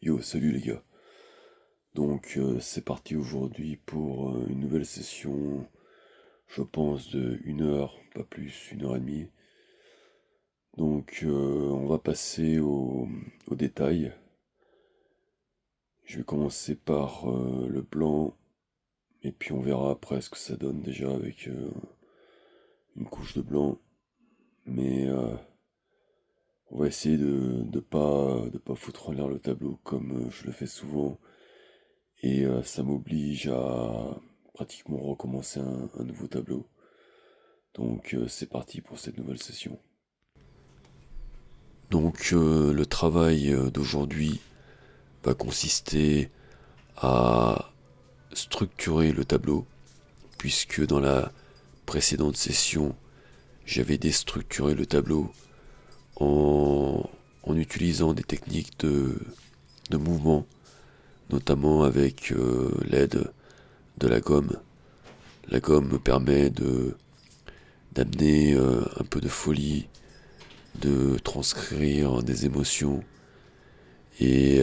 Yo, salut les gars. C'est parti aujourd'hui pour une nouvelle session, je pense de 1 heure, pas plus, 1 heure et demie. On va passer aux détails. Je vais commencer par le blanc, et puis on verra après ce que ça donne déjà avec une couche de blanc. Mais on va essayer de pas foutre en l'air le tableau comme je le fais souvent. Et ça m'oblige à pratiquement recommencer un nouveau tableau. C'est parti pour cette nouvelle session. Le travail d'aujourd'hui va consister à structurer le tableau, puisque dans la précédente session, j'avais déstructuré le tableau en, en utilisant des techniques de mouvement, notamment avec l'aide de la gomme. La gomme me permet d'amener un peu de folie, de transcrire des émotions. Et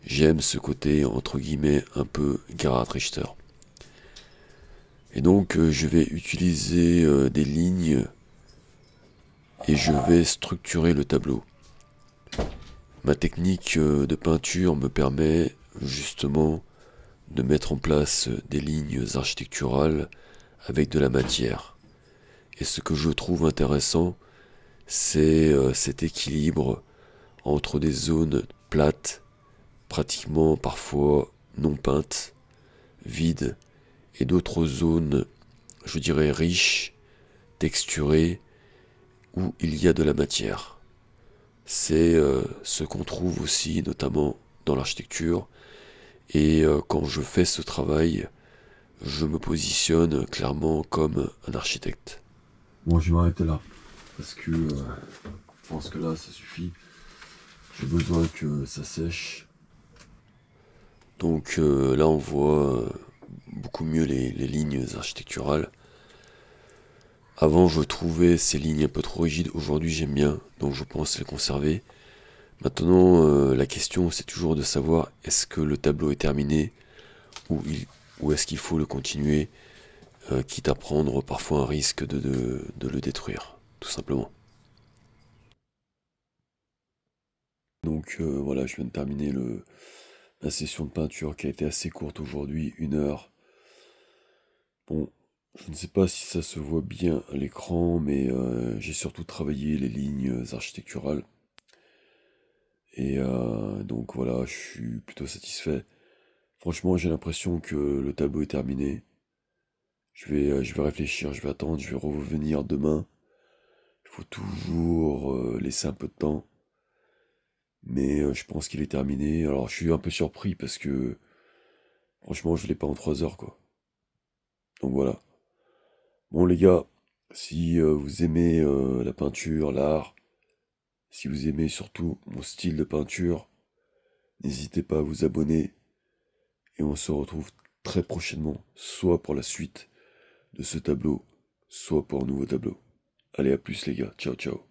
j'aime ce côté, entre guillemets, un peu Gerhard Richter. Je vais utiliser des lignes et je vais structurer le tableau. Ma technique de peinture me permet justement de mettre en place des lignes architecturales avec de la matière. Et ce que je trouve intéressant, c'est cet équilibre entre des zones plates, pratiquement parfois non peintes, vides, et d'autres zones, je dirais, riches, texturées, où il y a de la matière. C'est ce qu'on trouve aussi notamment dans l'architecture, et quand je fais ce travail, je me positionne clairement comme un architecte. Bon, je vais m'arrêter là, parce que je pense que là, ça suffit. J'ai besoin que ça sèche. Là, on voit beaucoup mieux les lignes architecturales. Avant, je trouvais ces lignes un peu trop rigides. Aujourd'hui, j'aime bien, donc je pense les conserver. Maintenant, la question, c'est toujours de savoir est-ce que le tableau est terminé ou est-ce qu'il faut le continuer, quitte à prendre parfois un risque de le détruire, tout simplement. Voilà, je viens de terminer la session de peinture qui a été assez courte aujourd'hui, 1 heure. Bon, je ne sais pas si ça se voit bien à l'écran, mais j'ai surtout travaillé les lignes architecturales. Et voilà, je suis plutôt satisfait. Franchement, j'ai l'impression que le tableau est terminé. Je vais réfléchir, je vais attendre, je vais revenir demain. Il faut toujours laisser un peu de temps. Mais je pense qu'il est terminé. Alors, je suis un peu surpris parce que franchement, je l'ai pas en 3 heures, quoi. Donc voilà. Bon, les gars, si vous aimez la peinture, l'art, si vous aimez surtout mon style de peinture, n'hésitez pas à vous abonner et on se retrouve très prochainement, soit pour la suite de ce tableau, soit pour un nouveau tableau. Allez, à plus les gars, ciao ciao.